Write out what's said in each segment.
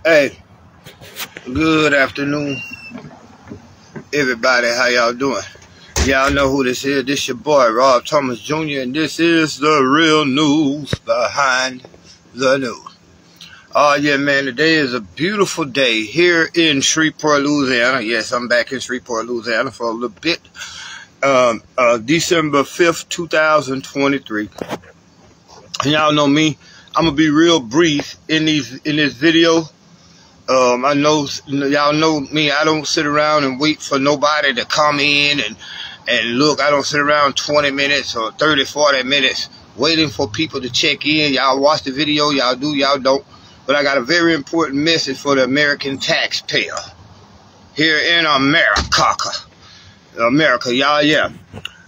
Hey, good afternoon, everybody. How y'all doing? Y'all know who this is. This your boy, Rob Thomas Jr., and this is the real news behind the news. Oh, yeah, man, today is a beautiful day here in Shreveport, Louisiana. Yes, I'm back in Shreveport, Louisiana for a little bit. December 5th, 2023. And y'all know me. I'm going to be real brief in this video. I know y'all know me. I don't sit around and wait for nobody to come in and look. I don't sit around 20 minutes or 30, 40 minutes waiting for people to check in. Y'all watch the video. Y'all do, y'all don't. But I got a very important message for the American taxpayer here in America, y'all. Yeah.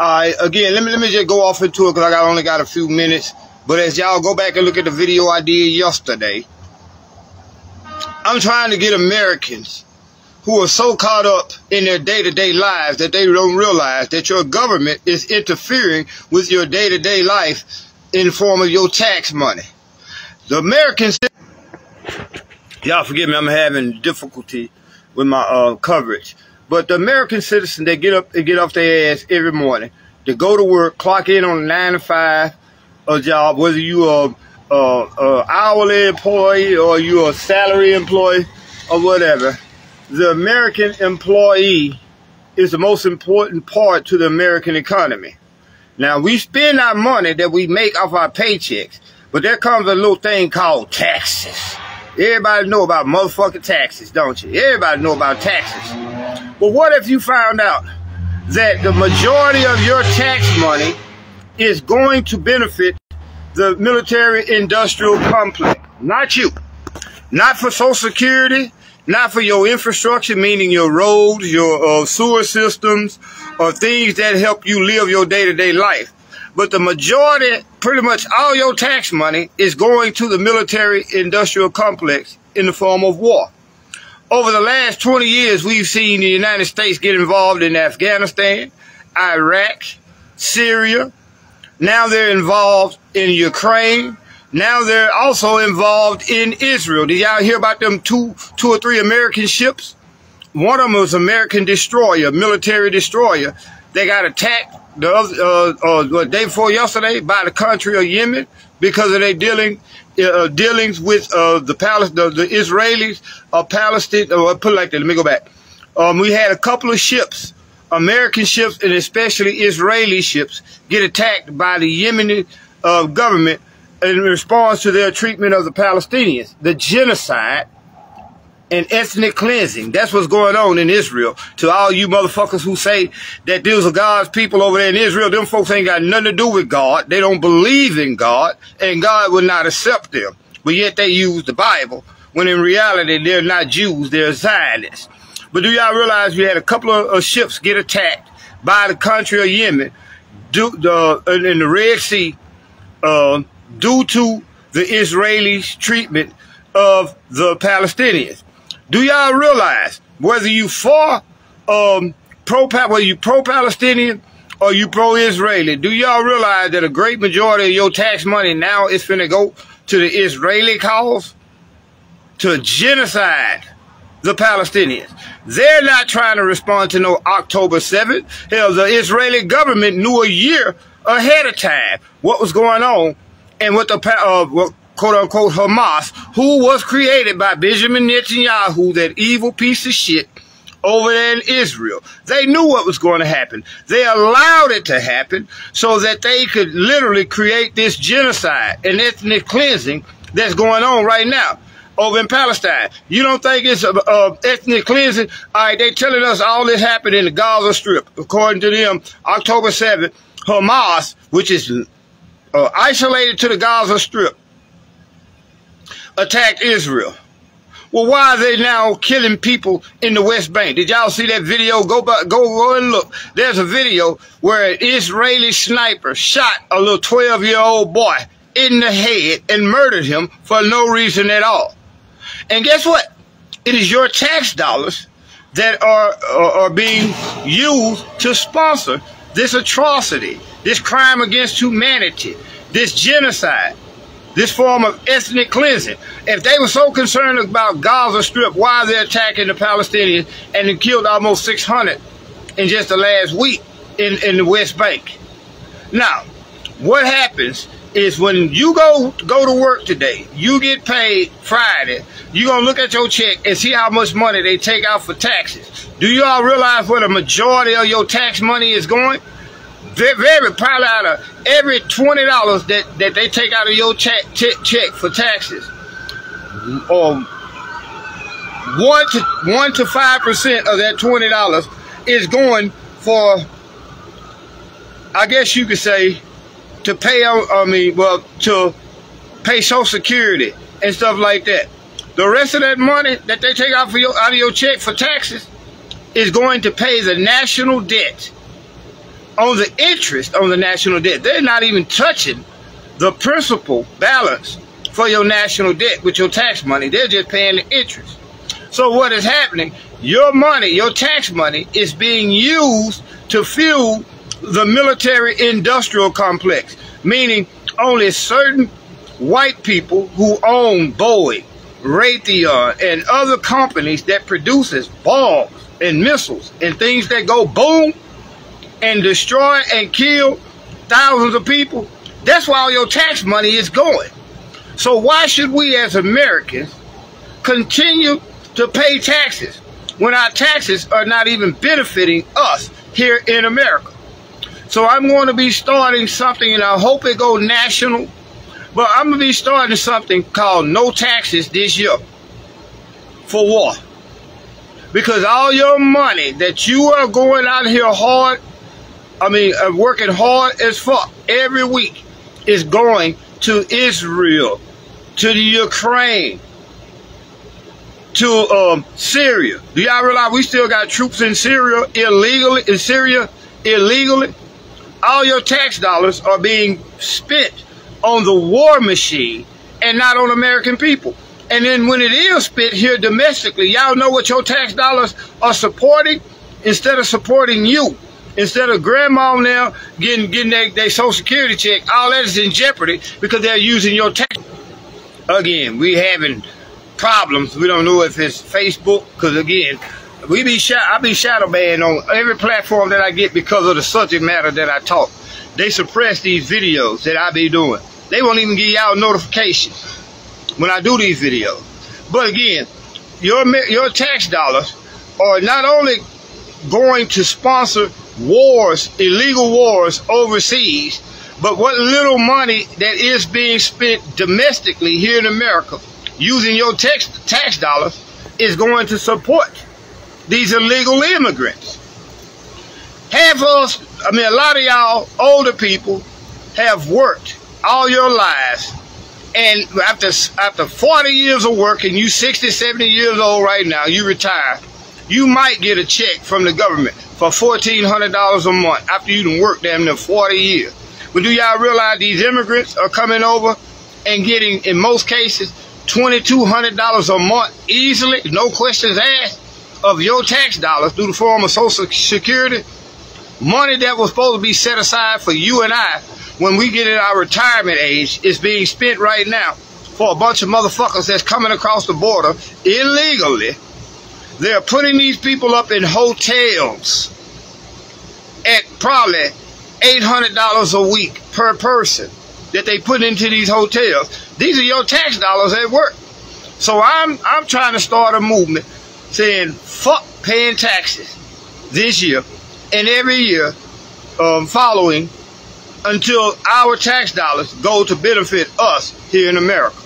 All right. Again, let me just go off into it because I only got a few minutes. But as y'all go back and look at the video I did yesterday, I'm trying to get Americans who are so caught up in their day-to-day lives that they don't realize that your government is interfering with your day-to-day life in the form of your tax money. The Americans, y'all forgive me, I'm having difficulty with my coverage. But the American citizen, they get off their ass every morning. They go to work, clock in on a 9 to 5 job, whether you are hourly employee or you're a salary employee or whatever. The American employee is the most important part to the American economy. Now, we spend our money that we make off our paychecks, but there comes a little thing called taxes. Everybody know about motherfucking taxes, don't you? Everybody know about taxes. But what if you found out that the majority of your tax money is going to benefit the military-industrial complex? Not you. Not for Social Security, not for your infrastructure, meaning your roads, your sewer systems, or things that help you live your day-to-day life. But the majority, pretty much all your tax money, is going to the military-industrial complex in the form of war. Over the last 20 years, we've seen the United States get involved in Afghanistan, Iraq, Syria. Now they're involved in Ukraine. Now they're also involved in Israel. Did y'all hear about them two or three American ships? One of them was American destroyer, military destroyer. They got attacked the day before yesterday by the country of Yemen because of their dealings with the Israelis or Palestine. Put it like that. Let me go back. We had a couple of ships, American ships and especially Israeli ships, get attacked by the Yemeni government in response to their treatment of the Palestinians, the genocide and ethnic cleansing. That's what's going on in Israel. To all you motherfuckers who say that these are God's people over there in Israel, them folks ain't got nothing to do with God. They don't believe in God, and God will not accept them. But yet they use the Bible, when in reality they're not Jews, they're Zionists. But do y'all realize we had a couple of ships get attacked by the country of Yemen in the Red Sea due to the Israelis' treatment of the Palestinians? Do y'all realize whether you pro-Palestinian or you pro-Israeli, do y'all realize that a great majority of your tax money now is finna go to the Israeli cause? To genocide the Palestinians. They're not trying to respond to no October 7th. Hell, the Israeli government knew a year ahead of time what was going on and what the quote-unquote Hamas, who was created by Benjamin Netanyahu, that evil piece of shit over there in Israel. They knew what was going to happen. They allowed it to happen so that they could literally create this genocide and ethnic cleansing that's going on right now over in Palestine. You don't think it's ethnic cleansing? All right, they telling us all this happened in the Gaza Strip. According to them, October 7th, Hamas, which is isolated to the Gaza Strip, attacked Israel. Well, why are they now killing people in the West Bank? Did y'all see that video? Go and look. There's a video where an Israeli sniper shot a little 12-year-old boy in the head and murdered him for no reason at all. And guess what? It is your tax dollars that are being used to sponsor this atrocity, this crime against humanity, this genocide. this form of ethnic cleansing. If they were so concerned about Gaza Strip, why are they attacking the Palestinians and they killed almost 600 in just the last week in the West Bank? Now, what happens is when you go to work today, you get paid Friday, you're going to look at your check and see how much money they take out for taxes. Do you all realize where the majority of your tax money is going? Probably out of every $20 that they take out of your check for taxes, or 1 to 5% of that $20 is going for, I guess you could say, to pay, to pay Social Security and stuff like that. The rest of that money that they take out of your check for taxes is going to pay the national debt. On the interest on the national debt. They're not even touching the principal balance for your national debt with your tax money. They're just paying the interest. So what is happening? Your money, your tax money, is being used to fuel the military-industrial complex, meaning only certain white people who own Boeing, Raytheon, and other companies that produces bombs and missiles and things that go boom and destroy and kill thousands of people. That's where all your tax money is going. So why should we as Americans continue to pay taxes when our taxes are not even benefiting us here in America? So I'm going to be starting something, and I hope it goes national, but I'm going to be starting something called No Taxes this year. For what? Because all your money that you are going out here hard, working hard as fuck every week, is going to Israel, to the Ukraine, to Syria. Do y'all realize we still got troops in Syria illegally? All your tax dollars are being spent on the war machine and not on American people. And then when it is spent here domestically, y'all know what your tax dollars are supporting? Instead of supporting you, instead of grandma now getting their Social Security check, all that is in jeopardy because they're using your tax. Again, we having problems. We don't know if it's Facebook, because again, I be shadow banned on every platform that I get because of the subject matter that I talk. They suppress these videos that I be doing. They won't even give y'all notification when I do these videos. But again, your tax dollars are not only going to sponsor wars, illegal wars overseas, but what little money that is being spent domestically here in America using your tax dollars is going to support these illegal immigrants. Half of us, a lot of y'all older people have worked all your lives, and after 40 years of work, and you 60, 70 years old right now, you retire, you might get a check from the government for $1,400 a month after you done worked damn near 40 years. But do y'all realize these immigrants are coming over and getting, in most cases, $2,200 a month easily, no questions asked, of your tax dollars through the form of Social Security? Money that was supposed to be set aside for you and I when we get in our retirement age is being spent right now for a bunch of motherfuckers that's coming across the border illegally. They're putting these people up in hotels at probably $800 a week per person that they put into these hotels. These are your tax dollars at work. So I'm trying to start a movement saying fuck paying taxes this year and every year following until our tax dollars go to benefit us here in America.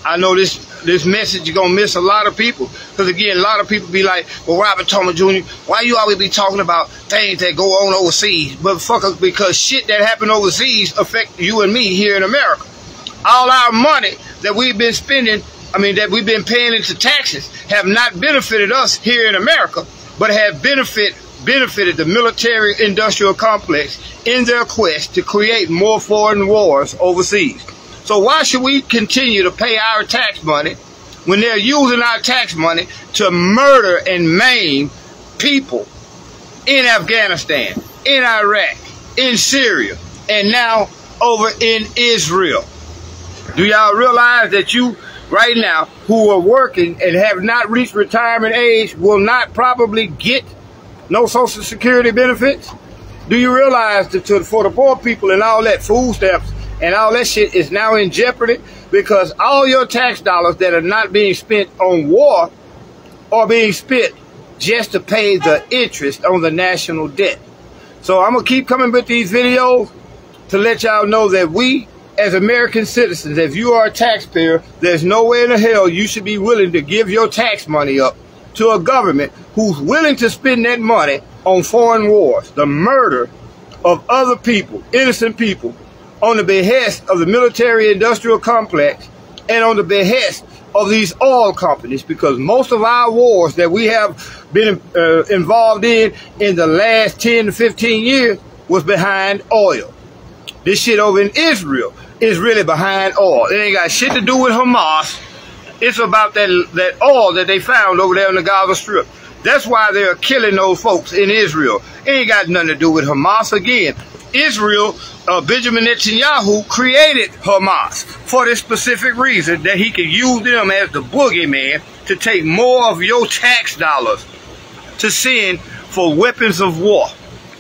I know this message is going to miss a lot of people, because again, a lot of people be like, well, Robert Thomas Jr., why you always be talking about things that go on overseas? Motherfuckers, because shit that happened overseas affect you and me here in America. All our money that we've been spending, that we've been paying into taxes, have not benefited us here in America, but have benefited the military-industrial complex in their quest to create more foreign wars overseas. So why should we continue to pay our tax money when they're using our tax money to murder and maim people in Afghanistan, in Iraq, in Syria, and now over in Israel? Do y'all realize that you right now who are working and have not reached retirement age will not probably get no Social Security benefits? Do you realize that for the poor people and all that food stamps and all that shit is now in jeopardy because all your tax dollars that are not being spent on war are being spent just to pay the interest on the national debt? So I'm going to keep coming with these videos to let y'all know that we, as American citizens, if you are a taxpayer, there's no way in the hell you should be willing to give your tax money up to a government who's willing to spend that money on foreign wars, the murder of other people, innocent people, on the behest of the military-industrial complex and on the behest of these oil companies, because most of our wars that we have been involved in the last 10 to 15 years was behind oil. This shit over in Israel is really behind oil. It ain't got shit to do with Hamas. It's about that oil that they found over there in the Gaza Strip. That's why they're killing those folks in Israel. It ain't got nothing to do with Hamas. Again, Israel, Benjamin Netanyahu created Hamas for this specific reason, that he could use them as the boogeyman to take more of your tax dollars to send for weapons of war.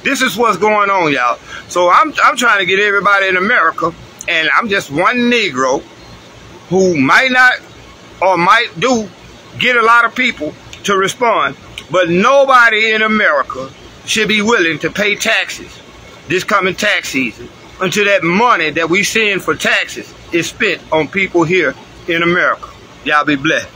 This is what's going on, y'all. So I'm trying to get everybody in America, and I'm just one Negro who might not or might do get a lot of people to respond, but nobody in America should be willing to pay taxes this coming tax season until that money that we send for taxes is spent on people here in America. Y'all be blessed.